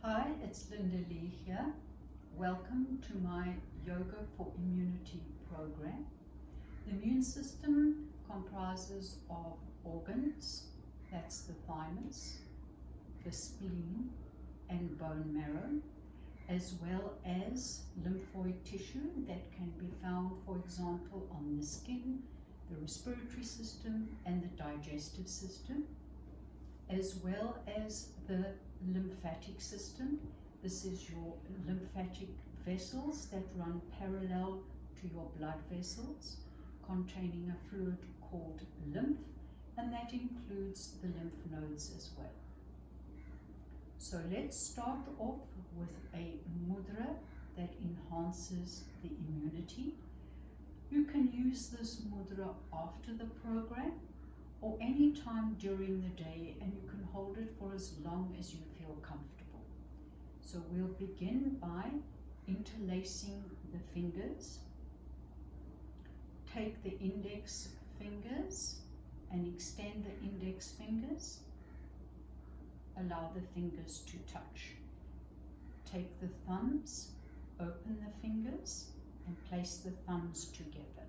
Hi, it's Linda Lee here. Welcome to my Yoga for Immunity program. The immune system comprises of organs, that's the thymus, the spleen and bone marrow, as well as lymphoid tissue that can be found, for example, on the skin, the respiratory system and the digestive system, as well as the lymphatic system. This is your lymphatic vessels that run parallel to your blood vessels, containing a fluid called lymph, and that includes the lymph nodes as well. So let's start off with a mudra that enhances the immunity. You can use this mudra after the program or any time during the day, and you can hold it for as long as you feel comfortable. So we'll begin by interlacing the fingers. Take the index fingers and extend the index fingers. Allow the fingers to touch. Take the thumbs, open the fingers and place the thumbs together.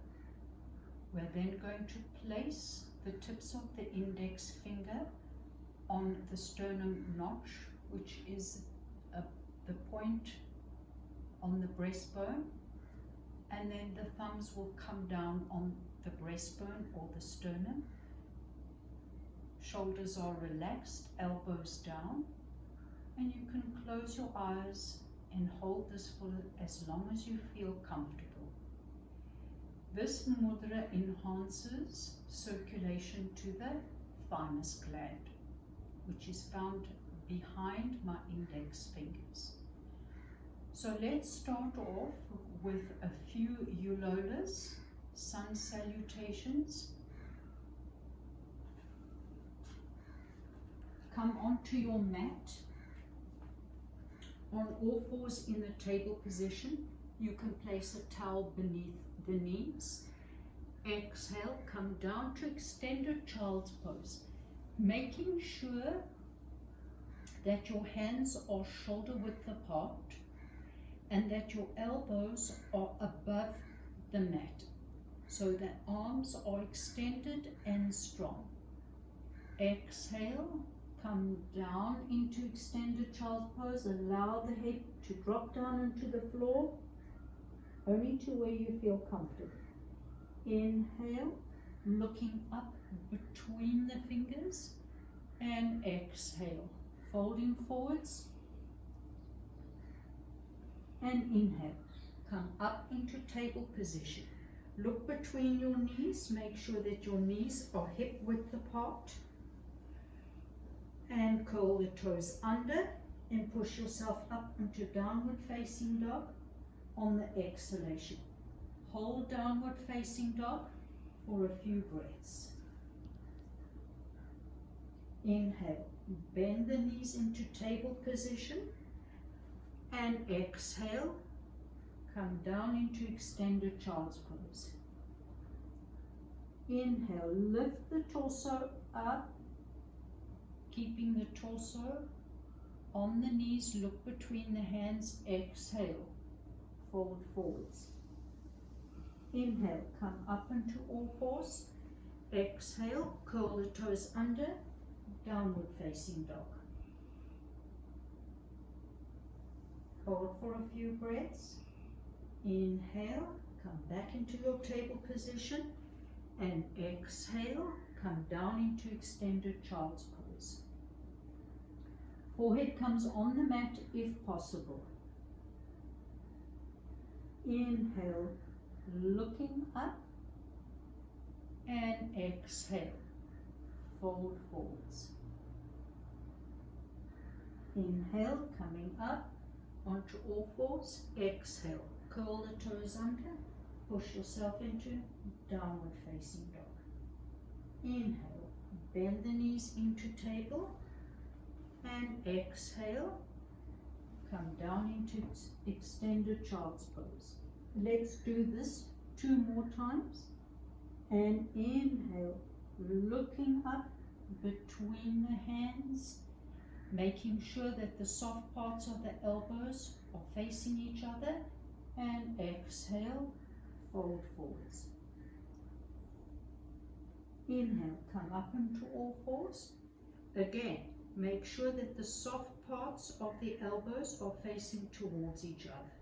We're then going to place the tips of the index finger on the sternum notch, which is the point on the breastbone, and then the thumbs will come down on the breastbone or the sternum. Shoulders are relaxed, elbows down, and you can close your eyes and hold this for as long as you feel comfortable. This mudra enhances circulation to the thymus gland, which is found behind my index fingers. So let's start off with a few ulolas, sun salutations. Come onto your mat on all fours in the table position. You can place a towel beneath the knees. Exhale, come down to extended child's pose, making sure that your hands are shoulder width apart and that your elbows are above the mat, so that arms are extended and strong. Exhale, come down into extended child's pose. Allow the head to drop down into the floor, only to where you feel comfortable. Inhale, looking up between the fingers, and exhale, folding forwards, and inhale, come up into table position. Look between your knees, make sure that your knees are hip width apart, and curl the toes under and push yourself up into downward facing dog on the exhalation. Hold downward facing dog for a few breaths. Inhale, bend the knees into table position, and exhale, come down into extended child's pose. Inhale, lift the torso up, keeping the torso on the knees, look between the hands. Exhale, fold forwards. Inhale, come up into all fours. Exhale, curl the toes under, downward facing dog. Hold for a few breaths. Inhale, come back into your table position, and exhale, come down into extended child's pose. Forehead comes on the mat if possible. Inhale, looking up, and exhale, fold forwards. Inhale, coming up onto all fours. Exhale, curl the toes under, push yourself into downward facing dog. Inhale, bend the knees into table, and exhale, come down into extended child's pose. Let's do this 2 more times. And inhale, looking up between the hands, making sure that the soft parts of the elbows are facing each other, and exhale, fold forwards. Inhale, come up into all fours. Again, make sure that the soft parts of the elbows are facing towards each other.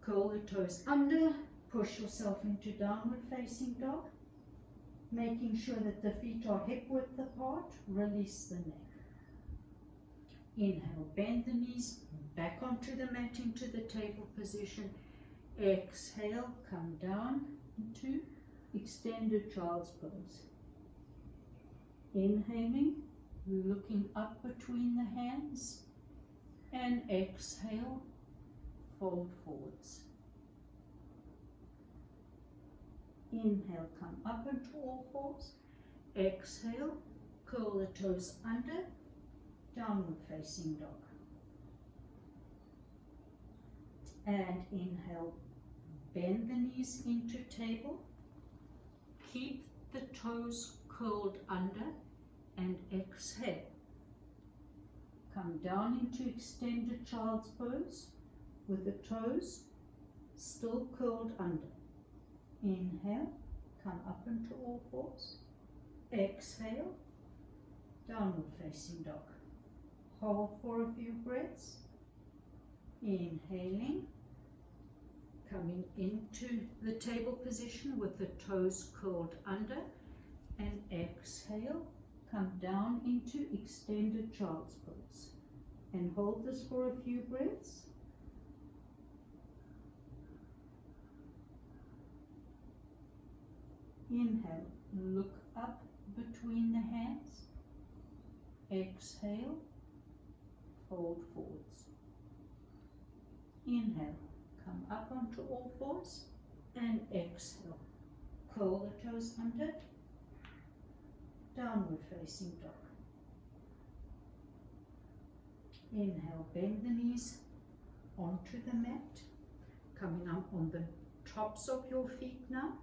Curl the toes under, push yourself into downward facing dog, making sure that the feet are hip width apart, release the neck. Inhale, bend the knees back onto the mat into the table position. Exhale, come down into extended child's pose. Inhaling, looking up between the hands, and exhale, fold forwards. Inhale, come up into all fours. Exhale, curl the toes under, downward facing dog. And inhale, bend the knees into table. Keep the toes curled under, and exhale. Come down into extended child's pose with the toes still curled under. Inhale, come up into all fours. Exhale, downward facing dog. Hold for a few breaths. Inhaling, coming into the table position with the toes curled under, and exhale, come down into extended child's pose. And hold this for a few breaths. Inhale, look up between the hands. Exhale, fold forwards. Inhale, come up onto all fours, and exhale. Curl the toes under, downward facing dog. Inhale, bend the knees onto the mat, coming up on the tops of your feet now.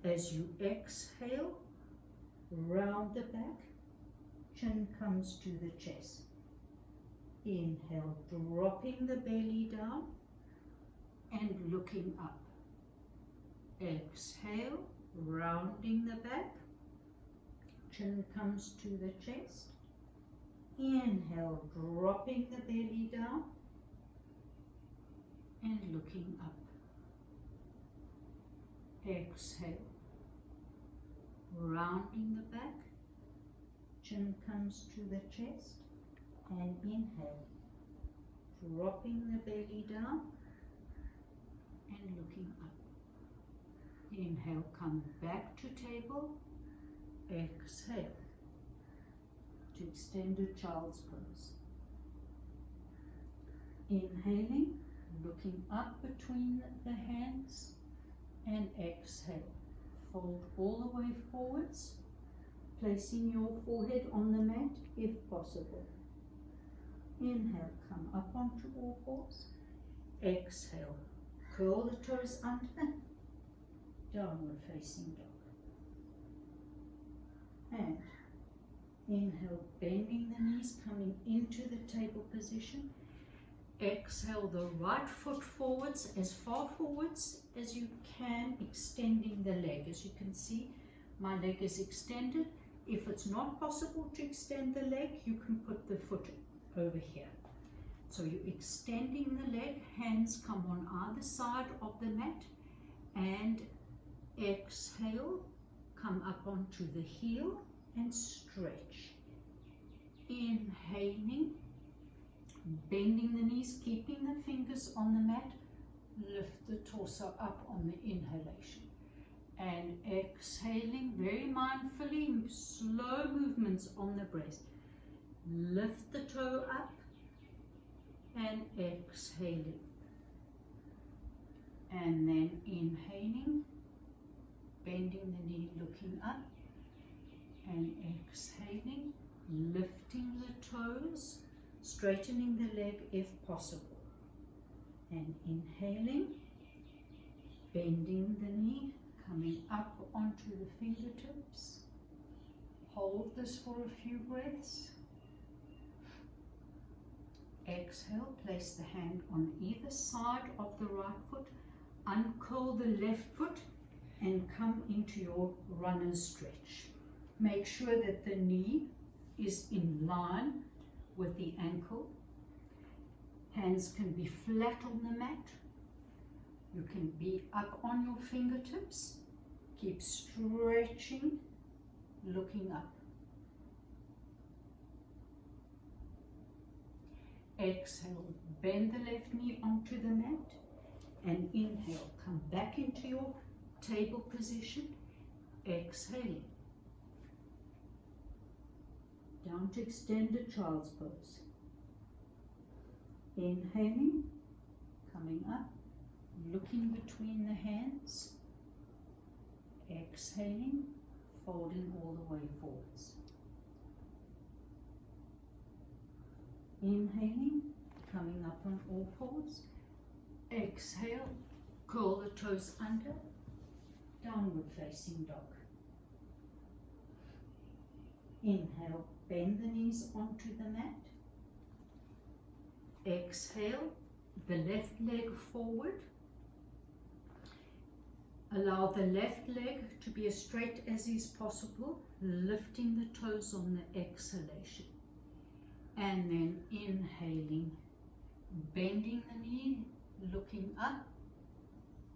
As you exhale, round the back, chin comes to the chest. Inhale, dropping the belly down and looking up. Exhale, rounding the back, chin comes to the chest. Inhale, dropping the belly down and looking up. Exhale, rounding the back, chin comes to the chest, and inhale, dropping the belly down and looking up. Inhale, come back to table. Exhale to extended child's pose. Inhaling, looking up between the hands, and exhale. Fold all the way forwards, placing your forehead on the mat if possible. Inhale, come up onto all fours. Exhale, curl the toes under, downward facing dog. And inhale, bending the knees, coming into the table position. Exhale the right foot forwards, as far forwards as you can, extending the leg. As you can see, my leg is extended. If it's not possible to extend the leg, you can put the foot over here. So you're extending the leg, hands come on either side of the mat, and exhale, come up onto the heel and stretch. Inhaling, bending the knees, keeping the fingers on the mat, lift the torso up on the inhalation. And exhaling very mindfully, slow movements on the breast. Lift the toe up and exhaling. And then inhaling, bending the knee, looking up, and exhaling, lifting the toes, straightening the leg if possible. And inhaling, bending the knee, coming up onto the fingertips. Hold this for a few breaths. Exhale, place the hand on either side of the right foot, uncurl the left foot and come into your runner's stretch. Make sure that the knee is in line with the ankle. Hands can be flat on the mat. You can be up on your fingertips. Keep stretching, looking up. Exhale, bend the left knee onto the mat and inhale, come back into your table position. Exhaling, down to extended child's pose. Inhaling, coming up, looking between the hands. Exhaling, folding all the way forwards. Inhaling, coming up on all fours. Exhale, curl the toes under, downward facing dog. Inhale, bend the knees onto the mat. Exhale, the left leg forward. Allow the left leg to be as straight as is possible, lifting the toes on the exhalation. And then inhaling, bending the knee, looking up,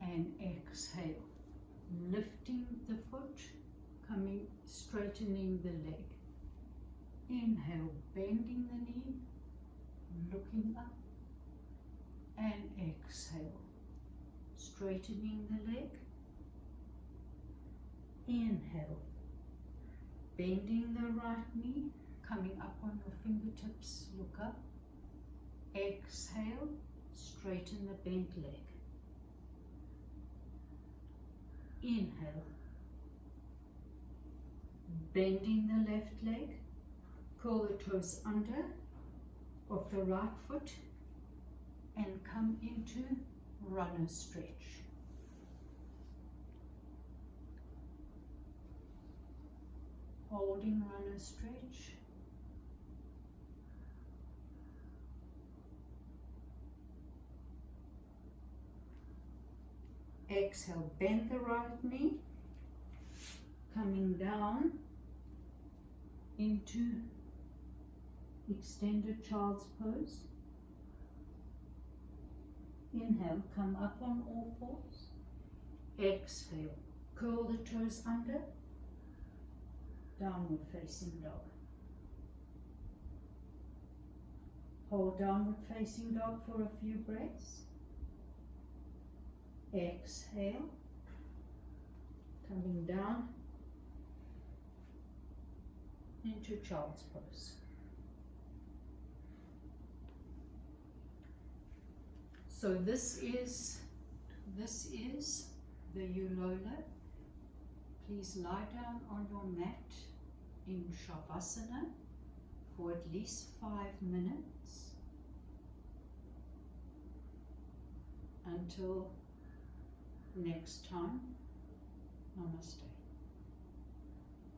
and exhale, lifting the foot, coming, straightening the leg. Inhale, bending the knee, looking up, and exhale, straightening the leg. Inhale, bending the right knee, coming up on your fingertips, look up. Exhale, straighten the bent leg. Inhale, bending the left leg, curl the toes under of the right foot and come into runner stretch. Holding runner stretch. Exhale, bend the right knee, coming down into extended child's pose. Inhale, come up on all fours. Exhale, curl the toes under, downward facing dog. Hold downward facing dog for a few breaths. Exhale, coming down into child's pose. So this is the Ulola. Please lie down on your mat in Shavasana for at least 5 minutes until next time. Namaste.